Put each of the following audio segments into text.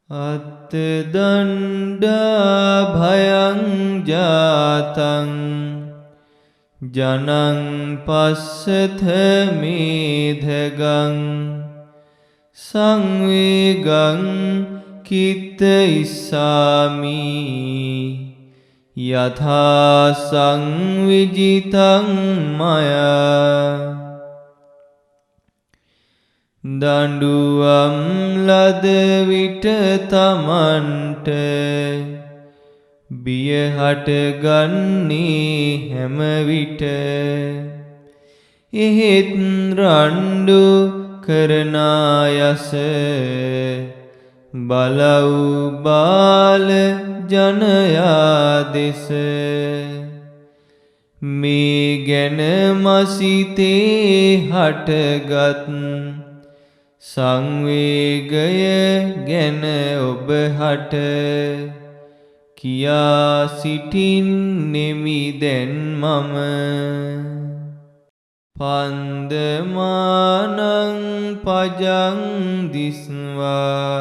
අත්තදණ්ඩා භයං ජාතං ජනං පස්සත මේධගං සංවේගං කිත්ත ඉස්සාමි යථා සංවිජිතං මයා දඬුවම් ලද විට තමන්ට බිය හටගන්නේ හැම විට එහෙත් රණ්ඩු කරන යස බලව් බාල ජනයා දෙස මේ ගැන මසිතේ හටගත් සංවේගය ගැන ඔබ හට කියා සිටින්නෙමි දැන් මම පන්දමානං පජං දිස්වා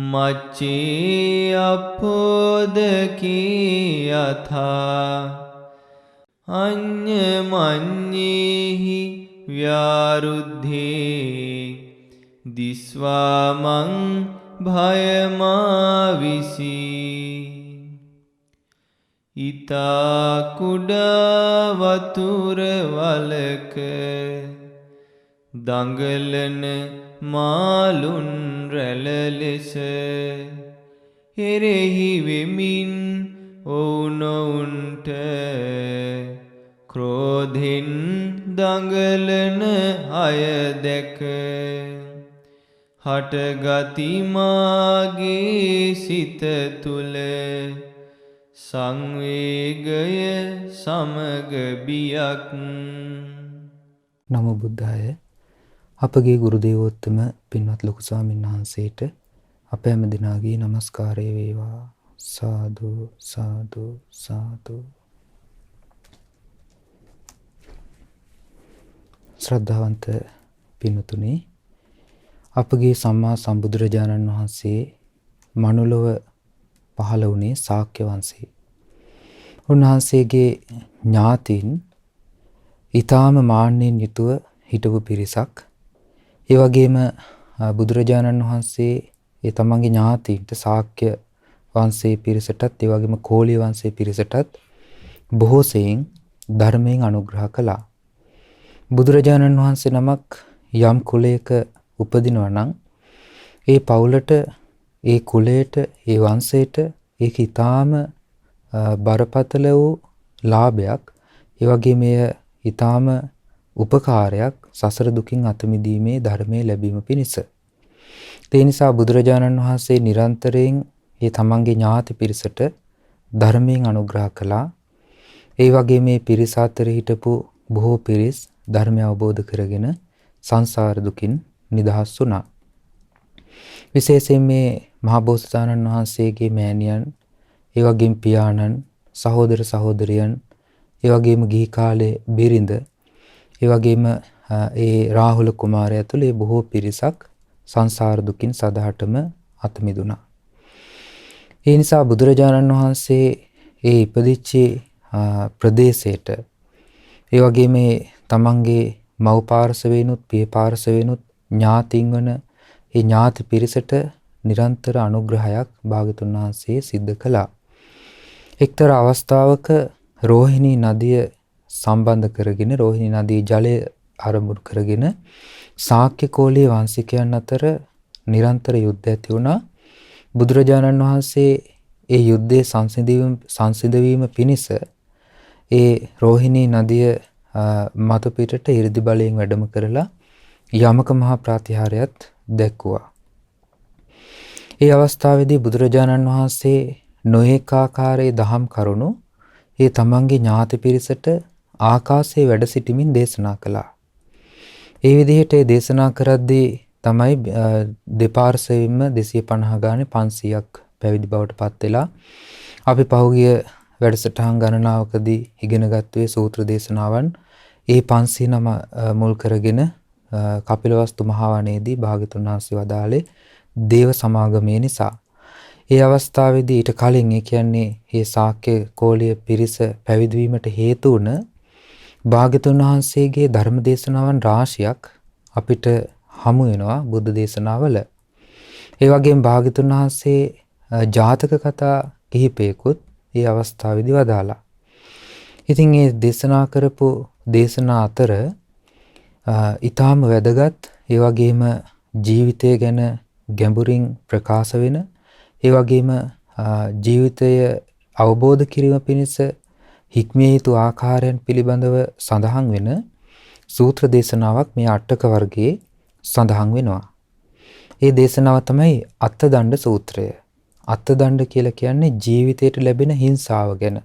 මච්චේ අපෝදකී යථා අඤ්ඤමඤ්ඤේහි ව්‍යාරුද්ධේ දිස්වාමං භයමාවිසි ඊතා කුඩා වතුර වලක දඟලන මාළුන් රැළ ලෙස එරෙහි වෙමින් ඔවුනොවුන්ට ක්‍රෝධෙන් දඟලන අය දැක හටගති මාගේ සිත තුල සංවේගය සමග බියක්. නමෝ බුද්ධාය. අපගේ ගුරු දේවෝත්තම පින්වත් ලොකු ස්වාමීන් වහන්සේට අප හැම දිනාගේ নমස්කාරය වේවා. සාදු සාදු සාදු. ශ්‍රද්ධාවන්ත පින්තුනි, අපගේ සම්මා සම්බුදුරජාණන් වහන්සේ මනුලොව පහළ වුණේ ශාක්‍ය වංශයේ. උන්වහන්සේගේ ඥාතීන් ඊටාම මාන්නෙන් යුතුව හිටපු පිරිසක්. ඒ වගේම බුදුරජාණන් වහන්සේ ඒ තමන්ගේ ඥාතීන්ට ශාක්‍ය වංශයේ පිරිසටත් ඒ වගේම කෝලිය වංශයේ පිරිසටත් බොහෝ සෙයින් ධර්මයෙන් අනුග්‍රහ කළා. බුදුරජාණන් වහන්සේ නමක් යම් කුලයක උපදිනවා නම් ඒ පවුලට, ඒ කුලයට, ඒ වංශයට ඒක ඊටාම බරපතල වූ ලාභයක්. ඒ වගේම එය ඊටාම උපකාරයක් සසර දුකින් අත මිදීමේ ධර්මයේ ලැබීම පිණිස. ඒ නිසා බුදුරජාණන් වහන්සේ නිරන්තරයෙන් මේ තමන්ගේ ඥාති පිරිසට ධර්මයෙන් අනුග්‍රහ කළා. ඒ වගේ මේ පිරිස අතර හිටපු බොහෝ පිරිස් ධර්මය අවබෝධ කරගෙන සංසාර දුකින් නිදහස් වුණා. විශේෂයෙන් මේ මහා බෝසතාණන් වහන්සේගේ මෑණියන්, ඒ වගේම පියාණන්, සහෝදර සහෝදරියන්, ඒ වගේම ගිහි කාලේ බිරිඳ, ඒ වගේම ඒ රාහුල කුමාරයා ඇතුළු ඒ බොහෝ පිරිසක් සංසාර දුකින් සදහටම අත මිදුණා. ඒ නිසා බුදුරජාණන් වහන්සේ ඒ ඉපදිච්ච ප්‍රදේශයට, ඒ වගේම මේ තමන්ගේ මව් පාර්ශවේනුත් පිය පාර්ශවේනුත් ඥාතින් වන ඒ ඥාති පිරිසට නිරන්තර අනුග්‍රහයක් භාගතුන් වහන්සේ සිද්ධ කළා. එක්තරා අවස්ථාවක රෝහිණී නදිය සම්බන්ධ කරගෙන, රෝහිණී නදී ජලය ආරම්භ කරගෙන ශාක්‍ය කෝලිය වංශිකයන් අතර නිරන්තර යුද්ධ ඇති වුණා. බුදුරජාණන් වහන්සේ ඒ යුද්ධයේ සංසිඳවීම පිණිස ඒ රෝහිණී නදිය මතු පිටට 이르දි බලයෙන් වැඩම කරලා යමක මහා ප්‍රාතිහාර්යයත් දැක්වුවා. ඒ අවස්ථාවේදී බුදුරජාණන් වහන්සේ නොඑක ආකාරයේ දහම් කරුණු ඒ තමන්ගේ ඥාති පිරිසට ආකාශයේ වැඩ සිටමින් දේශනා කළා. ඒ විදිහට ඒ දේශනා කරද්දී තමයි දෙපාර්ශ්වයෙන්ම 250 ගානේ 500ක් පැවිදි බවට පත් වෙලා අපි පහුගිය වැඩසටහන් ගණනාවකදී ඉගෙනගත්තු සූත්‍ර දේශනාවන් ඒ 500 නම මුල් කරගෙන කපිලවස්තු මහා වනයේදී භාග්‍යතුන් වහන්සේ වදාළේ දේව සමාගමේ නිසා. ඒ අවස්ථාවේදී ඊට කලින් ඒ කියන්නේ මේ ශාක්‍ය කෝලිය පිරිස පැවිදි වීමට හේතු වුණ භාග්‍යතුන් වහන්සේගේ ධර්ම දේශනාවන් රාශියක් අපිට හමු වෙනවා බුද්ධ දේශනාවල. ඒ වගේම භාග්‍යතුන් වහන්සේ ජාතක කතා කිහිපයකුත් මේ අවස්ථාවේදී වදාලා. ඉතින් මේ දේශනා කරපු දේශනා අතර ඊටාම වැදගත් ඒ වගේම ජීවිතය ගැන ගැඹුරින් ප්‍රකාශ වෙන ඒ වගේම ජීවිතය අවබෝධ කිරීම පිණිස හික්මිය යුතු ආකාරයන් පිළිබඳව සඳහන් වෙන සූත්‍ර දේශනාවක් මේ අටක වර්ගයේ සඳහන් වෙනවා. ඒ දේශනාව තමයි අත්තදණ්ඩ සූත්‍රය. අත්තදණ්ඩ කියලා කියන්නේ ජීවිතයට ලැබෙන හිංසාව ගැන.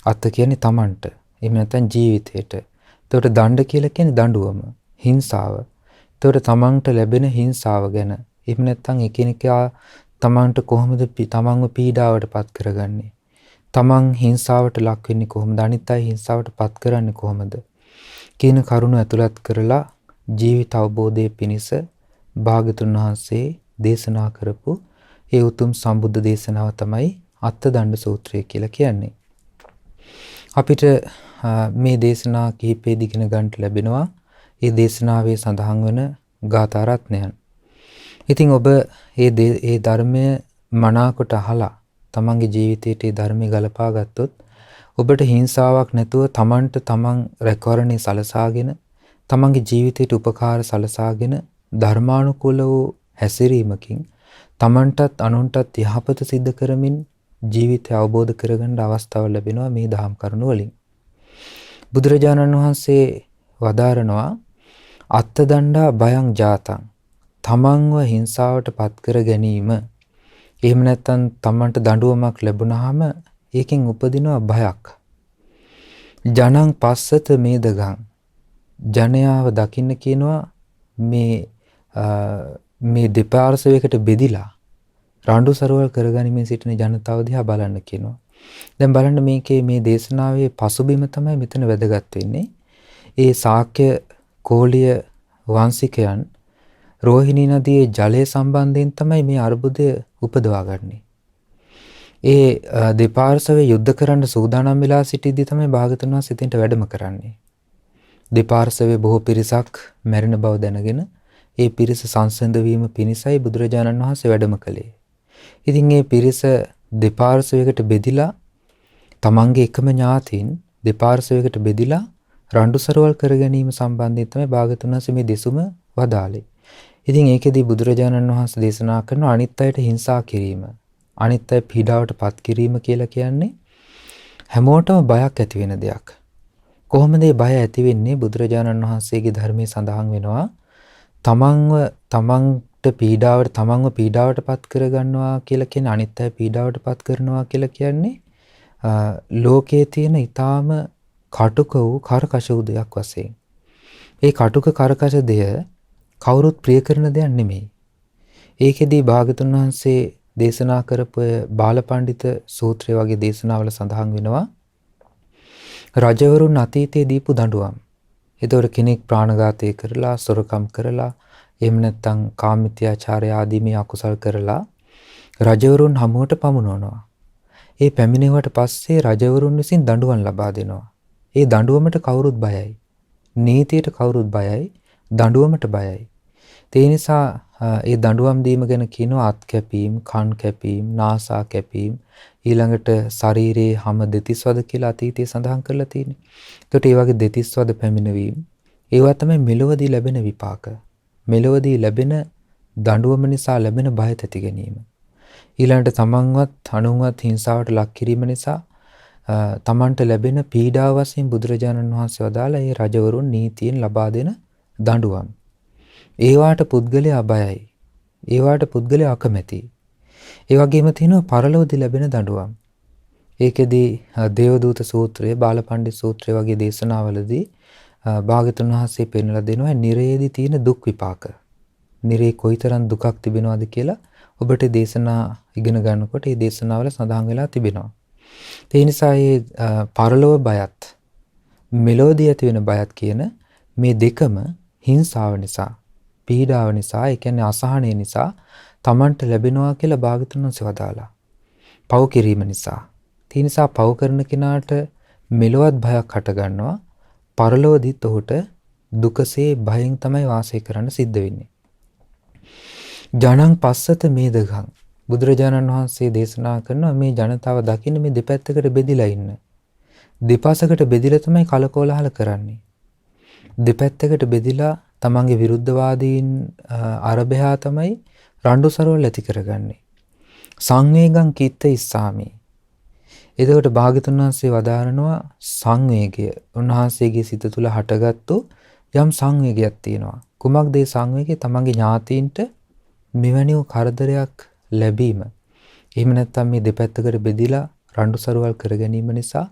අත්ත කියන්නේ තමන්ට. එහෙම නැත්නම් ජීවිතයට. එතකොට දණ්ඩ කියලා කියන්නේ දඬුවම, හිංසාව. එතකොට තමන්ට ලැබෙන හිංසාව ගැන. එහෙම නැත්නම් එකිනෙකා තමන්ට කොහොමද තමන්ව පීඩාවට පත් කරගන්නේ? තමන් හිංසාවට ලක් වෙන්නේ කොහොමද? අනිත් අය හිංසාවට පත් කරන්නේ කොහොමද? කියන කරුණු ඇතුළත් කරලා ජීවිත අවබෝධයේ පිණිස භාග්‍යතුන් වහන්සේ දේශනා කරපු ඒ උතුම් සම්බුද්ධ දේශනාව තමයි අත්තදණ්ඩ සූත්‍රය කියලා කියන්නේ. අපිට මේ දේශනා කිහිපෙදි ඉගෙන ගන්න ලැබෙනවා ඒ දේශනාවේ සඳහන් වන ගාථා රත්නයන්. ඉතින් ඔබ මේ ධර්මය මනාකොට අහලා තමන්ගේ ජීවිතයට මේ ධර්මය ගලපා ගත්තොත් ඔබට හිංසාවක් නැතුව තමන්ට තමන් රැකවරණේ සලසාගෙන තමන්ගේ ජීවිතයට උපකාර සලසාගෙන ධර්මානුකූල වූ හැසිරීමකින් තමන්ටත් අනුන්ටත් යහපත සිද්ධ කරමින් ජීවිතය අවබෝධ කරගන්න අවස්ථාව ලැබෙනවා මේ දහම් කරුණු වලින්. බුදුරජාණන් වහන්සේ වදාරනවා අත්තදණ්ඩා භයං ජාතං, තමන්ව හිංසාවට පත් කර ගැනීම. එහෙම නැත්නම් තමන්ට දඬුවමක් ලැබුණාම ඒකෙන් උපදිනවා භයක්. ජනං පස්සත මේදගං, ජනයාව දකින්න කියනවා මේ දෙපාර්ශවයකට බෙදිලා රණ්ඩු සරවල් කරගනිමින් සිටින ජනතාව දිහා බලන්න කියනවා. දැන් බලන්න මේකේ මේ දේශනාවේ පසුබිම තමයි මෙතන වැදගත් වෙන්නේ. ඒ ශාක්‍ය කෝලිය වංශිකයන් රෝහිණී නදියේ ජලය සම්බන්ධයෙන් තමයි මේ අර්බුදය උපදවාගන්නේ. ඒ දෙපාර්ශවයේ යුද්ධ කරන්න සූදානම් වෙලා සිටිද්දී තමයි භාගතුන් වහන්සේ එතනට වැඩම කරන්නේ. දෙපාර්ශවයේ බොහෝ පිරිසක් මැරෙන බව දැනගෙන ඒ පිරිස සංසන්ද වීම පිණිසයි බුදුරජාණන් වහන්සේ වැඩම කළේ. ඉතින් මේ පිරිස දෙපාර්ශවයකට බෙදිලා තමන්ගේ එකම ඥාතීන් දෙපාර්ශවයකට බෙදිලා රණ්ඩු සරවල් කර ගැනීම සම්බන්ධයෙන් තමයි භාගතුන් වහන්සේ මේ දෙසුම වදාළේ. ඉතින් ඒකෙදී බුදුරජාණන් වහන්සේ දේශනා කරන අනිත් අයට හිංසා කිරීම, අනිත් අය පීඩාවට පත් කිරීම කියලා කියන්නේ හැමෝටම බයක් ඇති වෙන දෙයක්. කොහොමද මේ බය ඇති වෙන්නේ? බුදුරජාණන් වහන්සේගේ ධර්මයේ සඳහන් වෙනවා තමන්ට පීඩාවට පත් කරගන්නවා කියලා කියන්නේ, අනිත් අය පීඩාවට පත් කරනවා කියලා කියන්නේ ලෝකයේ තියෙන ඊටාම කටුක වූ කරකශ වූ දෙයක් වශයෙන්. ඒ කටුක කරකශ දෙය කවුරුත් ප්‍රිය කරන දෙයක් නෙමෙයි. ඒකෙදී භාගතුන් වහන්සේ දේශනා කරපු බාලපඬිත සූත්‍රය වගේ දේශනාවල සඳහන් වෙනවා රජවරුන් අතීතයේ දීපු දඬුවම්. ඒතොර කෙනෙක් ප්‍රාණඝාතය කරලා, සොරකම් කරලා, එහෙම නැත්නම් කාමිත්‍යාචාරය ආදී මේ අකුසල් කරලා රජවරුන් හමුවට පමුණවනවා. ඒ පැමිණෙවට පස්සේ රජවරුන් විසින් දඬුවම් ලබා දෙනවා. ඒ දඬුවමට කවුරුත් බයයි. නීතියට කවුරුත් බයයි. දඬුවමට බයයි. ඒ නිසා ඒ දඬුවම් දීම ගැන කියනවා අත් කැපීම්, කන් කැපීම්, නාසා කැපීම්, ඊළඟට ශරීරයේ හැම දෙතිස්වද කියලා අතීතයේ සඳහන් කරලා තියෙන්නේ. ඒකට ඒ වගේ දෙතිස්වද පැමිණවීම ඒවා තමයි මෙලොවදී ලැබෙන විපාක. මෙලොවදී ලැබෙන දඬුවම නිසා ලැබෙන බය තැති ගැනීම. ඊළඟට තමන්වත් අනුන්වත් හිංසාවට ලක් කිරීම නිසා තමන්ට ලැබෙන පීඩාව වශයෙන් බුදුරජාණන් වහන්සේ වදාලා ඒ රජවරුන් නීතියෙන් ලබා දෙන දඬුවම්. ඒවාට පුද්ගලයා බයයි. ඒවාට පුද්ගලයා අකමැතියි. ඒ වගේම තියෙනවා පරලොවදී ලැබෙන දඬුවම්. ඒකෙදී දේවදූත සූත්‍රය, බාලපඬිත් සූත්‍රය වගේ දේශනාවලදී භාගතුන් වහන්සේ පෙන්වලා දෙනවා නිරේදී තියෙන දුක් විපාක. නිරේ කොයිතරම් දුකක් තිබෙනවද කියලා ඔබට දේශනා ඉගෙන ගන්නකොට මේ දේශනාවල සඳහන් වෙලා තිබෙනවා. ඒ නිසා මේ පරලොව බයත් මෙලොවදී ඇති වෙන බයත් කියන මේ දෙකම හිංසාව නිසා, පීඩාව නිසා, ඒ කියන්නේ අසහනය නිසා තමන්ට ලැබෙනවා කියලා භාග්‍යවතුන් වහන්සේ වදාලා. පව් කිරීම නිසා. ඒ නිසා පව් කරන කෙනාට මෙලොවත් භයක් හට ගන්නවා. පරලොවදීත් ඔහුට දුකසේ භයෙන් තමයි වාසය කරන්න සිද්ධ වෙන්නේ. ජනං පස්සත මේදගං බුදුරජාණන් වහන්සේ දේශනා කරනවා මේ ජනතාව දකින්න මේ දෙපැත්තකට බෙදිලා ඉන්න. දෙපසකට බෙදිලා තමයි කලකෝලහල කරන්නේ. දෙපැත්තකට බෙදිලා තමන්ගේ විරුද්ධවාදීන් අරබයා තමයි රණ්ඩු සරවල් ඇති කරගන්නේ. සංවේගං කිත්ත ඉස්සාමි. එතකොට භාග්‍යවතුන් වහන්සේ වදාරනවා සංවේගය. උන්වහන්සේගේ සිත තුළ හටගත්තු යම් සංවේගයක් තියෙනවා. කුමක්ද ඒ සංවේගය? තමන්ගේ ඥාතීන්ට මෙවැනි කරදරයක් ලැබීම. එහෙම නැත්නම් මේ දෙපැත්තකට බෙදිලා රණ්ඩු සරවල් කර ගැනීම නිසා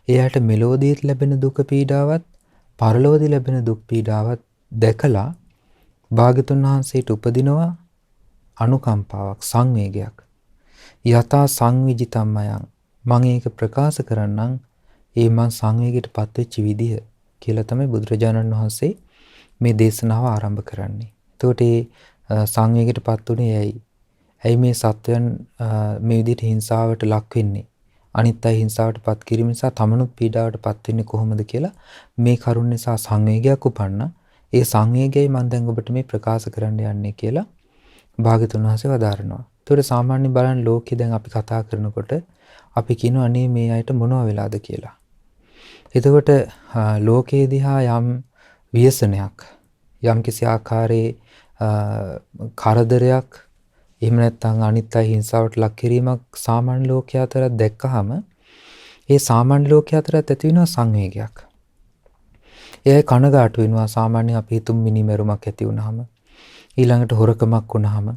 එයාට මෙලොවදීත් ලැබෙන දුක පීඩාවත් පරලොවදී ලැබෙන දුක් පීඩාවත් දැකලා භාග්‍යවතුන් වහන්සේට උපදිනවා අනුකම්පාවක් සංවේගයක්. යථා සංවිජිතම්මයන් මම ඒක ප්‍රකාශ කරන්නම් ඒ මං සංවේගයට පත්වෙච්ච විදිහ කියලා තමයි බුදුරජාණන් වහන්සේ මේ දේශනාව ආරම්භ කරන්නේ. එතකොට මේ සංවේගයට පත් උනේ ඇයි? ඇයි මේ සත්වයන් මේ විදිහට හිංසාවට ලක් වෙන්නේ? අනිත් අය හිංසාවට පත් කිරීම නිසා තමනුත් පීඩාවට පත් වෙන්නේ කොහොමද කියලා මේ කරුණ නිසා සංවේගයක් උපන්නා. ඒ සංවේගයයි මම දැන් ඔබට මේ ප්‍රකාශ කරන්න යන්නේ කියලා භාග්‍යවතුන් වහන්සේ වදාරනවා. ඒතකොට සාමාන්‍ය බලන්න ලෝකේ දැන් අපි කතා කරනකොට අපි කියනවා අනේ මේ අයට මොනව වෙලාද කියලා. එතකොට ලෝකයේ දිහා යම් ව්‍යසනයක් යම් කිසි ආකාරයේ කරදරයක් එහෙම නැත්නම් අනිත් අය හිංසාවට ලක් කිරීමක් සාමාන්‍ය ලෝකයා අතර දැක්කහම ඒ සාමාන්‍ය ලෝකයා අතර ඇති වෙනවා සංවේගයක්. ඒ කනගාටු වෙනවා සාමාන්‍ය අපි හිතුම් මිනිමෙරුමක් ඇති වුනහම ඊළඟට හොරකමක් වුනහම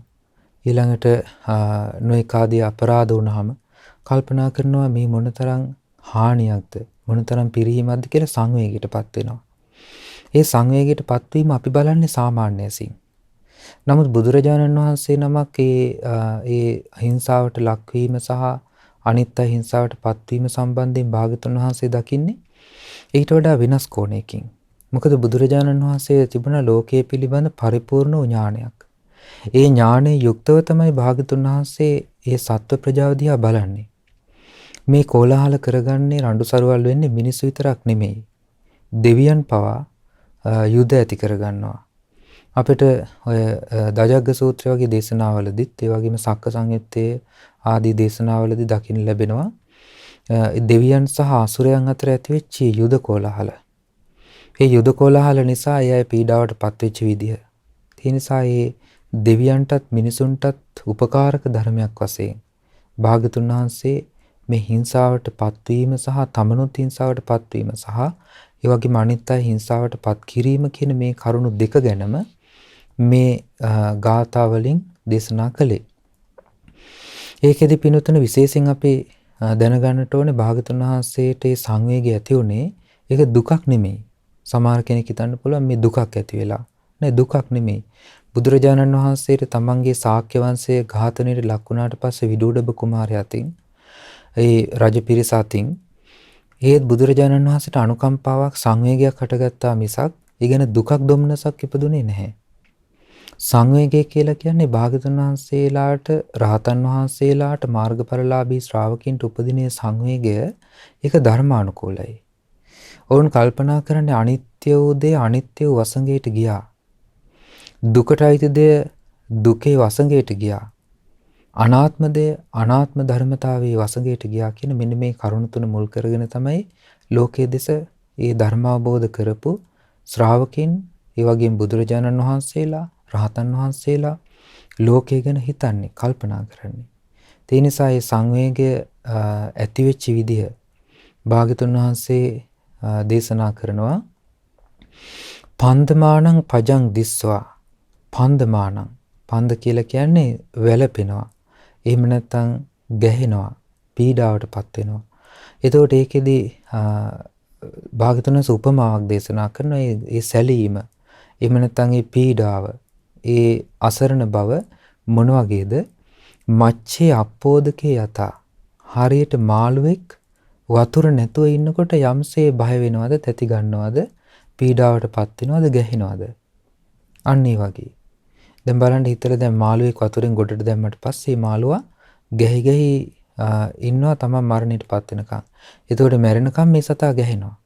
ඊළඟට නොඑක ආදී අපරාධ වුනහම කල්පනා කරනවා මේ මොනතරම් හානියක්ද මොනතරම් පිරිහීමක්ද කියලා සංවේගයටපත් වෙනවා. ඒ සංවේගයටපත් වීම අපි බලන්නේ සාමාන්‍ය ඇසින්. නමුත් බුදුරජාණන් වහන්සේ නමක් ඒ හිංසාවට ලක්වීම සහ අනිත් අය හිංසාවට පත්වීම සම්බන්ධයෙන් භාග්‍යවතුන් වහන්සේ දකින්නේ ඊට වඩා වෙනස් කෝණයකින්. මොකද බුදුරජාණන් වහන්සේ තිබුණ ලෝකයේ පිළිබඳ පරිපූර්ණ ඥානයක්. ඒ ඥානයේ යුක්තව තමයි භාග්‍යවතුන් වහන්සේ ඒ සත්ව ප්‍රජාව දිහා බලන්නේ. මේ කෝලාහල කරගන්නේ රණ්ඩු සරුවල් වෙන්නේ මිනිස්සු විතරක් නෙමෙයි. දෙවියන් පවා යුද ඇති කරගන්නවා. අපිට ඔය දජග්ග සූත්‍රය වගේ දේශනාවලදීත් ඒ වගේම සක්ක සංයුත්තේ ආදී දේශනාවලදී දකින්න ලැබෙනවා දෙවියන් සහ අසුරයන් අතර ඇතිවෙච්ච යුද කෝලාහල. මේ යුද කෝලාහල නිසා අය පීඩාවට පත්වෙච්ච විදිය. ඒ නිසා මේ දෙවියන්ටත් මිනිසුන්ටත් උපකාරක ධර්මයක් වශයෙන් භාග්‍යවතුන් වහන්සේ මේ හිංසාවට පත්වීම සහ තමනුත් හිංසාවට පත්වීම සහ ඒ වගේම අනිත් අය හිංසාවට පත් කිරීම කියන මේ කරුණු දෙක ගැනම මේ ගාථා වලින් දේශනා කළේ. ඒකෙදි පිනුතුන විශේෂයෙන් අපි දැනගන්නට ඕනේ භාග්‍යවතුන් වහන්සේට ඒ සංවේගය ඇති උනේ ඒක දුකක් නෙමෙයි. සමහර කෙනෙක් හිතන්න පුළුවන් මේ දුකක් ඇති වෙලා. නෑ දුකක් නෙමෙයි. බුදුරජාණන් වහන්සේට තමන්ගේ ශාක්‍ය වංශයේ ඝාතනයට ලක් වුණාට පස්සේ විදුඩබ කුමාරයා අතින් ඒ රජ පිරිස අතින් ඒත් බුදුරජාණන් වහන්සේට අනුකම්පාවක් සංවේගයක් හටගත්තා මිසක් ඊගෙන දුකක් දුම්නසක් ඉපදුනේ නැහැ. සංවේගය කියලා කියන්නේ භාග්‍යවතුන් වහන්සේලාට රහතන් වහන්සේලාට මාර්ගඵලලාභී ශ්‍රාවකින්ට උපදිනේ සංවේගය ඒක ධර්මානුකූලයි. ඔවුන් කල්පනා කරන්නේ අනිත්‍ය වූ දේ අනිත්‍ය වූ වසඟයට ගියා. දුකට අයිති දේ දුකේ වසඟයට ගියා. අනාත්ම දේ අනාත්ම ධර්මතාවයේ වසඟයට ගියා කියන මෙන්න මේ කරුණ තුන මුල් කරගෙන තමයි ලෝකයේ දෙස ඒ ධර්ම අවබෝධ කරපු ශ්‍රාවකින් ඒ වගේම බුදුරජාණන් වහන්සේලා රහතන් වහන්සේලා ලෝකය ගැන හිතන්නේ කල්පනා කරන්නේ. ඒ නිසා මේ සංවේගය ඇති වෙච්ච විදිහ භාග්‍යවතුන් වහන්සේ දේශනා කරනවා පන්දමානං පජං දිස්වා පන්දමානං පන්ද කියලා කියන්නේ වැළපෙනවා. එහෙම නැත්නම් ගැහෙනවා පීඩාවටපත් වෙනවා. එතකොට ඒකෙදි භාග්‍යවතුන් වහන්සේ උපමාවක් දේශනා කරන ඒ සැලීම එහෙම නැත්නම් ඒ පීඩාව ඒ අසරණ බව මොන වගේද? මච්චේ අප්පෝදකේ යතා හරියට මාළුවෙක් වතුර නැතුව ඉන්නකොට යම්සේ බය වෙනවද තැති ගන්නවද පීඩාවටපත් වෙනවද ගැහෙනවද අන්න ඒ වගේ. දැන් බලන්න හිතලා දැන් මාළුවෙක් වතුරෙන් ගොඩට දැම්මට පස්සේ මාළුවා ගැහි ගැහි ඉන්නවා තමයි මරණයටපත් වෙනකන්. එතකොට මැරෙනකන් මේ සතා ගැහෙනවා.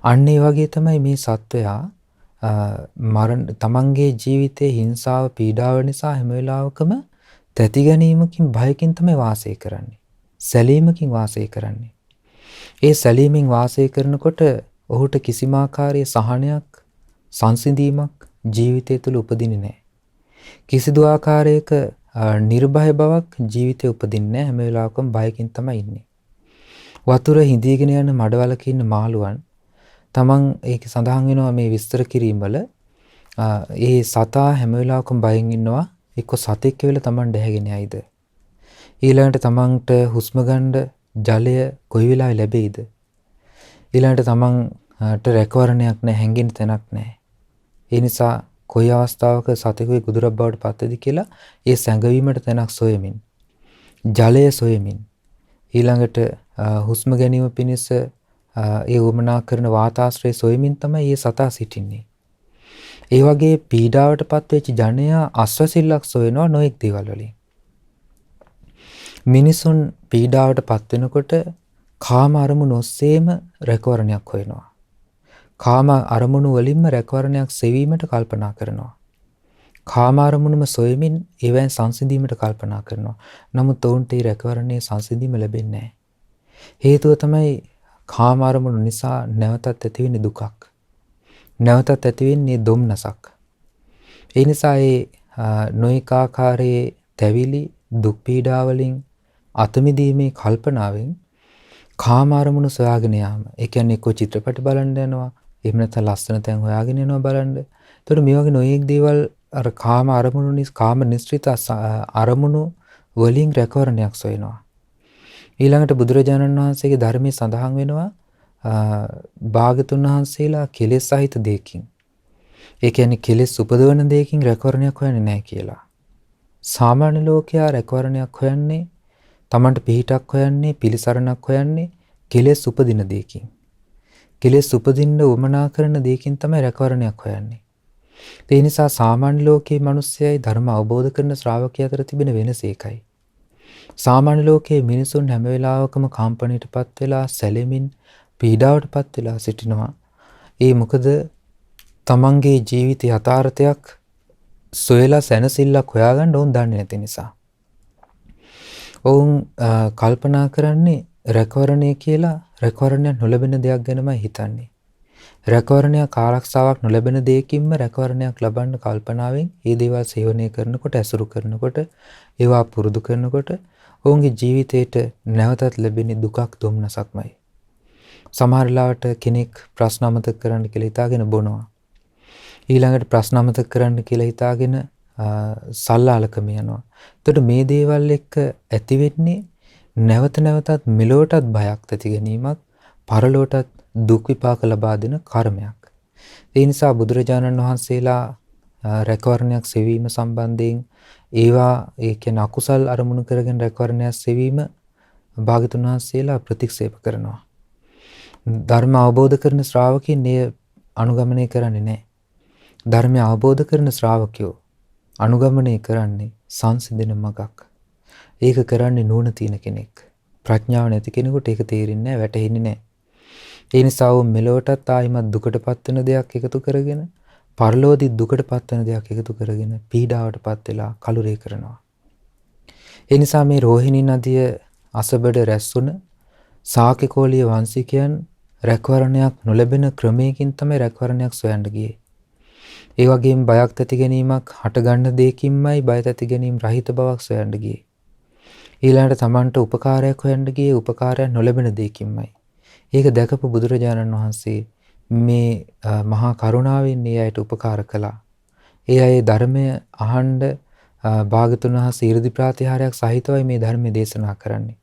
අන්න ඒ වගේ තමයි මේ සත්වයා තමන්ගේ ජීවිතයේ හිංසාව පීඩාව නිසා හැම වෙලාවකම තැති ගැනීමකින් බයකින් තමයි වාසය කරන්නේ. සැලීමකින් වාසය කරන්නේ. ඒ සැලීමෙන් වාසය කරනකොට ඔහුට කිසිම ආකාරයේ සහනයක් සංසිඳීමක් ජීවිතය තුළ උපදින්නේ නැහැ. කිසිදු ආකාරයක නිර්භය බවක් ජීවිතේ උපදින්නේ නැහැ. හැම වෙලාවකම බයකින් තමයි ඉන්නේ. වතුර හිඳීගෙන යන මඩවලක ඉන්න මාළුවන් තමන් ඒක සඳහන් වෙනවා මේ විස්තර කිරීම වල ඒ සතා හැම වෙලාවකම බයෙන් ඉන්නවා. එක්ක සතෙක් වෙලා තමන් දැහැගෙන යයිද? ඊළඟට තමන්ට හුස්ම ගන්න ජලය කොයි වෙලාවෙ ලැබෙයිද? ඊළඟට තමන්ට රැකවරණයක් නැහැ, හැංගෙන්න තැනක් නැහැ. ඒ නිසා කොයි අවස්ථාවක සතෙකුගේ ගුදුරක් බවට පත්වෙද කියලා ඒ සැඟවීමට තැනක් සොයමින්, ජලය සොයමින්, ඊළඟට හුස්ම ගැනීම පිණිස ඒ උමනා කරන වාතාශ්‍රය සොයමින් තමයි මේ සතා සිටින්නේ. ඒ වගේ පීඩාවටපත් වෙච්ච ජනයා අස්වැසිල්ලක් සොයනවා නොඑක් දේවල් වලින්. මිනිසුන් පීඩාවටපත් වෙනකොට කාම අරමුණු ඔස්සේම රැකවරණයක් හොයනවා. කාම අරමුණු වලින්ම රැකවරණයක් සෙවීමට කල්පනා කරනවා. කාම අරමුණුම සොයමින් ඒවෙන් සංසිඳීමට කල්පනා කරනවා. නමුත් ඔවුන්ට ඒ රැකවරණයේ සංසිඳීම ලැබෙන්නේ නැහැ. හේතුව තමයි කාම අරමුණු නිසා නැවතත් ඇතිවෙන්නේ දුකක්. නැවතත් ඇතිවෙන්නේ දුම්නසක්. ඒ නිසා ඒ නොඑක ආකාරයේ තැවිලි දුක් පීඩා වලින් අතමිදීමේ කල්පනාවෙන් කාම අරමුණු සොයාගෙන යාම. ඒ කියන්නේ කො චිත්‍රපට බලන්න යනවා, එහෙම නැත්නම් ලස්සන තැන් හොයාගෙන යනවා බලන්න. එතකොට මේ වගේ නොයෙක් දේවල් අර කාම අරමුණු කාම නිස්ෘත අරමුණු වලින් රැකවරණයක් සොයනවා. ඊළඟට බුදුරජාණන් වහන්සේගේ ධර්මයේ සඳහන් වෙනවා භාගතුන් වහන්සේලා කෙලෙස් සහිත දෙයකින්, ඒ කියන්නේ කෙලෙස් උපදවන දෙයකින් රැකවරණයක් හොයන්නේ නැහැ කියලා. සාමාන්‍ය ලෝකයා රැකවරණයක් හොයන්නේ, තමන්ට පිහිටක් හොයන්නේ, පිළිසරණක් හොයන්නේ කෙලෙස් උපදින දෙයකින්. කෙලෙස් උපදින්න උවමනා කරන දෙයකින් තමයි රැකවරණයක් හොයන්නේ. ඒ නිසා සාමාන්‍ය ලෝකයේ මිනිස්සයයි ධර්ම අවබෝධ කරන ශ්‍රාවකයා අතර තිබෙන වෙනස ඒකයි. සාමාන්‍ය ලෝකයේ මිනිසුන් හැම වෙලාවකම කම්පණයටපත් වෙලා සැලෙමින් පීඩාවටපත් වෙලා සිටිනවා. ඒ මොකද තමන්ගේ ජීවිත යථාර්ථයක් සොයලා සැනසෙල්ලක් හොයාගන්න ඕන් දන්නේ නැති නිසා. ඔවුන් කල්පනා කරන්නේ රැකවරණය කියලා රැකවරණයක් නොලැබෙන දෙයක් ගැනමයි හිතන්නේ. රැකවරණයක් ආරක්ෂාවක් නොලැබෙන දෙයකින්ම රැකවරණයක් ලබන්න කල්පනාවෙන් මේ දේවල් සේවනය කරනකොට, ඇසුරු කරනකොට, ඒවා පුරුදු කරනකොට ඔවුන්ගේ ජීවිතේට නැවතත් ලැබෙන දුකක් දුම්නසක්මයි. සමහර ලාවට කෙනෙක් ප්‍රශ්න අමතක කරන්න කියලා හිතාගෙන බොනවා. ඊළඟට ප්‍රශ්න අමතක කරන්න කියලා හිතාගෙන සල්ලාලකම යනවා. එතකොට මේ දේවල් එක්ක ඇති වෙන්නේ නැවත නැවතත් මෙලොවටත් බයක් ඇති ගැනීමක්, පරලොවටත් දුක් විපාක ලබා දෙන කර්මයක්. ඒ නිසා බුදුරජාණන් වහන්සේලා රැකවරණයක් සෙවීම සම්බන්ධයෙන් ඒවා ඒ කියන්නේ අකුසල් අරමුණු කරගෙන රැකවරණයක් සෙවීම භාගතුන් වහන්සේලා ප්‍රතික්ෂේප කරනවා. ධර්ම අවබෝධ කරන ශ්‍රාවකයන් එය අනුගමනය කරන්නේ නැහැ. ධර්මය අවබෝධ කරන ශ්‍රාවකයෝ අනුගමනය කරන්නේ සංසිඳන මගක්. ඒක කරන්නේ නුවණ තියෙන කෙනෙක්. ප්‍රඥාව නැති කෙනෙකුට ඒක තේරෙන්නේ නැහැ, වැටහෙන්නේ නැහැ. ඒ නිසා වූ මෙලොවටත් ආයිමත් දුකටපත් වෙන දෙයක් එකතු කරගෙන, පරලෝකදී දුකටපත් වෙන දෙයක් එකතු කරගෙන පීඩාවටපත් වෙලා කලුරේ කරනවා. ඒ නිසා මේ රෝහිණී නදිය අසබඩ රැස්ුණ ශාක්‍යකෝලීය වංශිකයන් රැකවරණයක් නොලැබෙන ක්‍රමයකින් තමයි රැකවරණයක් සොයන්න ගියේ. ඒ වගේම බයක් ඇති ගැනීමක් හටගන්න දෙයකින්මයි බය ඇති ගැනීම රහිත බවක් සොයන්න ගියේ. ඊළඟට Tamanට උපකාරයක් හොයන්න ගියේ උපකාරයක් නොලැබෙන දෙයකින්මයි. ඒක දැකපු බුදුරජාණන් වහන්සේ මේ මහා කරුණාවෙන් මේ අයට උපකාර කළා. ඒ අය ධර්මය අහන්න භාගතුන් වහන්සේ 이르දි ප්‍රාතිහාරයක් සහිතවයි මේ ධර්මයේ දේශනා කරන්නේ.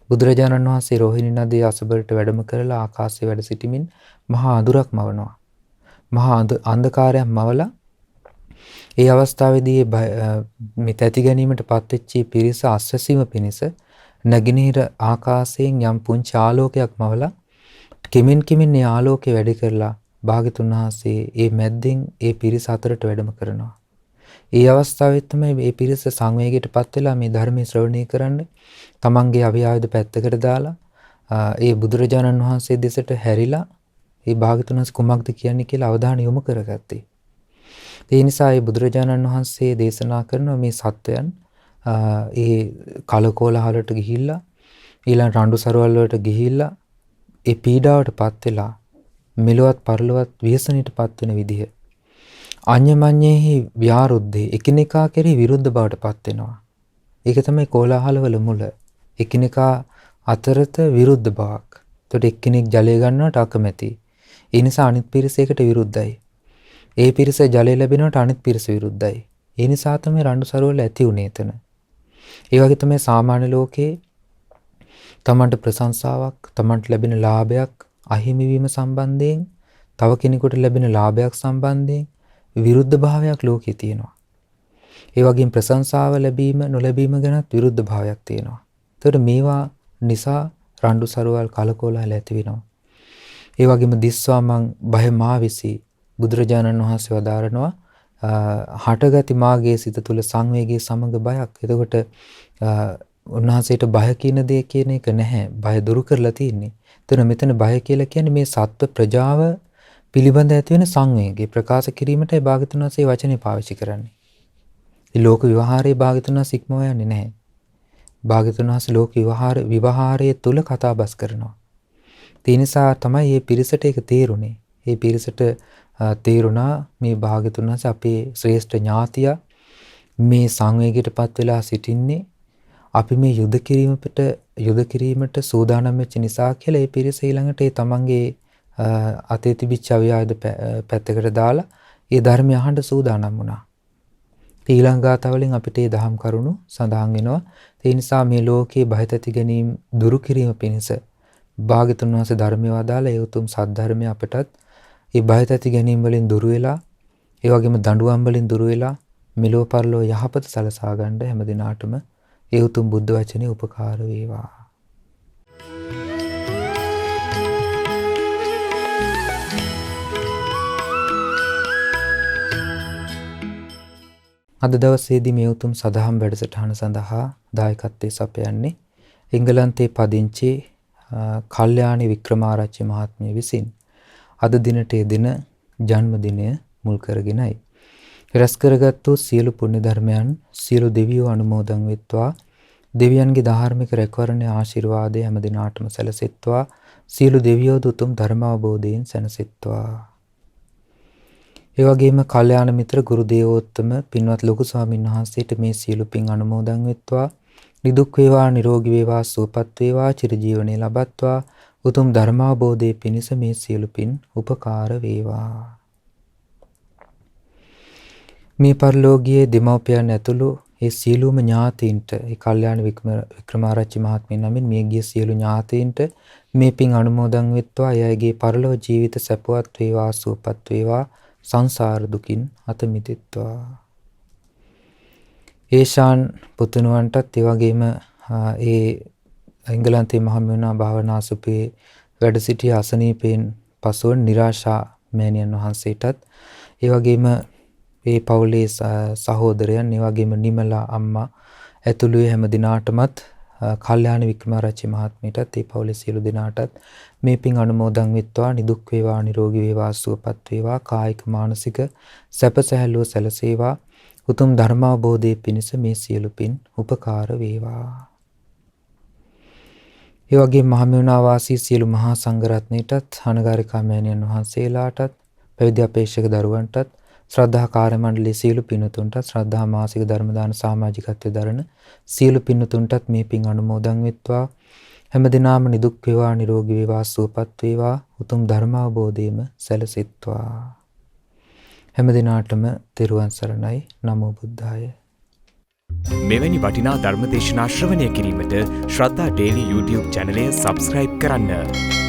බුදුරජාණන් වහන්සේ රෝහිණී නදිය අසබරට වැඩම කරලා ආකාශයේ වැඩ සිටමින් මහා අඳුරක් මවනවා. මහා අන්ධකාරයක් මවලා ඒ අවස්ථාවේදී මේ තැති ගැනීමට පත්වෙච්ච පිරිස අස්වැසීම පිණිස නැගිනහිර ආකාශයෙන් යම් පුංචි ආලෝකයක් මවලා කිමින් කිමින් ඒ ආලෝකය වැඩි කරලා භාගතුන් වහන්සේ ඒ මැද්දෙන් ඒ පිරිස අතරට වැඩම කරනවා. ඒ අවස්ථාවෙත් තමයි මේ පිරිස සංවේගයටපත් වෙලා මේ ධර්මයේ ශ්‍රවණය කරන්න තමන්ගේ අභිආයුධ පැත්තකට දාලා ඒ බුදුරජාණන් වහන්සේ දෙසට හැරිලා ඒ භාග්‍යවතුන් වහන්සේ කුමක්ද කියන්නේ කියලා අවධානය යොමු කරගත්තේ. ඒ නිසා මේ බුදුරජාණන් වහන්සේ දේශනා කරන මේ සත්වයන් ඒ කලකෝලහලට ගිහිල්ලා ඊළඟ රණ්ඩු සරවල් වලට ගිහිල්ලා ඒ පීඩාවටපත් වෙලා මෙලොවත් පරලොවත් ව්‍යසනයටපත් වෙන විදිහ අඤ්ඤමඤ්ඤෙහි ව්‍යාරුද්ධේ එකිනෙකා කෙරෙහි විරුද්ධ බවටපත් වෙනවා. ඒක තමයි කෝලාහලවල මුල. එකිනෙකා අතරත විරුද්ධ බවක්. එතකොට එක්කෙනෙක් ජලය ගන්නවට අකමැති. ඒ නිසා අනිත් පිරිස ඒකට විරුද්ධයි. ඒ පිරිස ජලය ලැබෙනවට අනිත් පිරිස විරුද්ධයි. ඒ නිසා තමයි රණ්ඩු සරවල ඇති උනේ එතන. ඒ වගේ තමයි සාමාන්‍ය ලෝකේ තමන්ට ප්‍රශංසාවක්, තමන්ට ලැබෙන ලාභයක් අහිමි වීම සම්බන්ධයෙන්, තව කෙනෙකුට ලැබෙන ලාභයක් සම්බන්ධයෙන් විරුද්ධ භාවයක් ලෝකේ තියෙනවා. ඒ වගේම ප්‍රශංසාව ලැබීම නොලැබීම ගැනත් විරුද්ධ භාවයක් තියෙනවා. ඒතකොට මේවා නිසා රණ්ඩු සරවල් කලකෝලහල ඇති වෙනවා. ඒ වගේම දිස්වාමං භය මාවිසි බුදුරජාණන් වහන්සේ වදාරනවා හටගති මාගේ සිත තුළ සංවේගයේ සමග බයක්. එතකොට උන්වහන්සේට බය කියන දේ කියන එක නැහැ. බය දුරු කරලා තියෙන්නේ. එතන මෙතන බය කියලා කියන්නේ මේ සත්ව ප්‍රජාව පිළිබඳ ඇති වෙන සංවේගය ප්‍රකාශ කිරීමටයි භාග්‍යවතුන් වහන්සේ වචනේ පාවිච්චි කරන්නේ. මේ ලෝක විවහාරයේ භාග්‍යවතුන් වහන්සේ ඉක්මව යන්නේ නැහැ. භාග්‍යවතුන් වහන්සේ ලෝක විවහාරයේ තුල කතාබස් කරනවා. ඒ නිසා තමයි මේ පිරිසට ඒක තේරුනේ. මේ පිරිසට තේරුණා මේ භාග්‍යවතුන් වහන්සේ අපේ ශ්‍රේෂ්ඨ ඥාතිය මේ සංවේගයටපත් වෙලා සිටින්නේ අපි මේ යුද කිරීමට සූදානම් වෙච්ච නිසා කියලා. ඒ පිරිස ඊළඟට ඒ තමන්ගේ අතේ තිබිච්ච අවියායද පැත්තකට දාලා ඒ ධර්මය අහන්න සූදානම් වුණා. ඊළඟ ගාථාවලින් අපිට මේ දහම් කරුණු සඳහන් වෙනවා. ඒ නිසා මේ ලෝකයේ බය තැති ගැනීම දුරු කිරීම පිණිස භාග්‍යවතුන් වහන්සේ ධර්මය වදාලා ඒ උතුම් සද්ධර්මය අපටත් ඒ බය තැති ගැනීම වලින් දුරු වෙලා ඒ වගේම දඬුවම් වලින් දුරු වෙලා මෙලෝ පරලෝ යහපත සලසා ගන්න හැම දිනාටම ඒ උතුම් බුද්ධ වචනේ උපකාර වේවා. අද දවසේදී මේ උතුම් සදහම් වැඩසටහන සඳහා දායකත්වයේ සපයන්නේ එංගලන්තයේ පදිංචි කල්යාණි වික්‍රමාරච්චි මහත්මිය විසින් අද දිනට යෙදෙන ජන්මදිනය මුල් කරගෙනයි. රැස් කරගත්තු සියලු පුණ්‍ය ධර්මයන් සියලු දෙවියෝ අනුමෝදන් වෙත්වා. දෙවියන්ගේ ධාර්මික රැකවරණයේ ආශිර්වාදය හැම දිනාටම සැලසෙත්වා. සියලු දෙවියෝ උතුම් ධර්ම අවබෝධයෙන් සැනසෙත්වා. ඒ වගේම කල්යාණ මිත්‍ර ගුරු දේවෝත්තම පින්වත් ලොකු ස්වාමීන් වහන්සේට මේ සියලු පින් අනුමෝදන් වෙත්වා. නිදුක් වේවා, නිරෝගී වේවා, සුවපත් වේවා, චිරජීවනයේ ලබත්වා. උතුම් ධර්මාවබෝධයේ පිණිස මේ සියලු පින් උපකාර වේවා. මේ පරලෝකීය දෙමව්පියන් ඇතුළු ඒ සියලුම ඥාතීන්ට ඒ කල්යාණ වික්‍රමාරච්චි මහත්මිය නමින් මියගිය සියලු ඥාතීන්ට මේ පින් අනුමෝදන් වෙත්වා. එයගේ පරලෝක ජීවිත සැපවත් වේවා, සුවපත් වේවා, සංසාර දුකින් අත මිදෙත්වා. ඒෂාන් පුතුණුවන්ටත් ඒ වගේම ඒ එංගලන්තයේ මහමෙවුනා භාවනාසුපේ වැඩ සිටි අසනීපයෙන් පසුව නිරාශා මෑණියන් වහන්සේටත් ඒ වගේම මේ පවුලේ සහෝදරයන් ඒ වගේම නිමලා අම්මා ඇතුළු හැම දිනාටමත් කල්යාණ වික්‍රමාරච්චි මහත්මියටත් ඒ පවුලේ සියලු දෙනාටත් මේ පින් අනුමෝදන් වෙත්වා. නිදුක් වේවා, නිරෝගී වේවා, සුවපත් වේවා, කායික මානසික සැප සැහැල්ලුව සැලසේවා. උතුම් ධර්මාවබෝධයේ පිණිස මේ සියලු පින් උපකාර වේවා. ඒ වගේම මහමෙවුනා වාසී සියලු මහා සංඝරත්නයටත් අනගාരികා මෑණියන් වහන්සේලාටත් පැවිදි අපේක්ෂක දරුවන්ටත් ශ්‍රද්ධා කාර්ය මණ්ඩලයේ සියලු පින්තුන්ටත් ශ්‍රද්ධා මාසික ධර්ම දාන සමාජිකත්වයේ දරන සියලු පින්තුන්ටත් මේ පින් අනුමෝදන් වෙත්වා. හැම දිනම නිදුක් වේවා, නිරෝගී වේවා, සුවපත් වේවා, උතුම් ධර්මාවබෝධයම සැලසෙත්වා. හැම දිනාටම තෙරුවන් සරණයි. නමෝ බුද්ධාය. මෙවැනි වටිනා ධර්ම දේශනා ශ්‍රවණය කිරීමට ශ්‍රද්ධා ඩේලි YouTube චැනලය සබස්ක්‍රයිබ් කරන්න.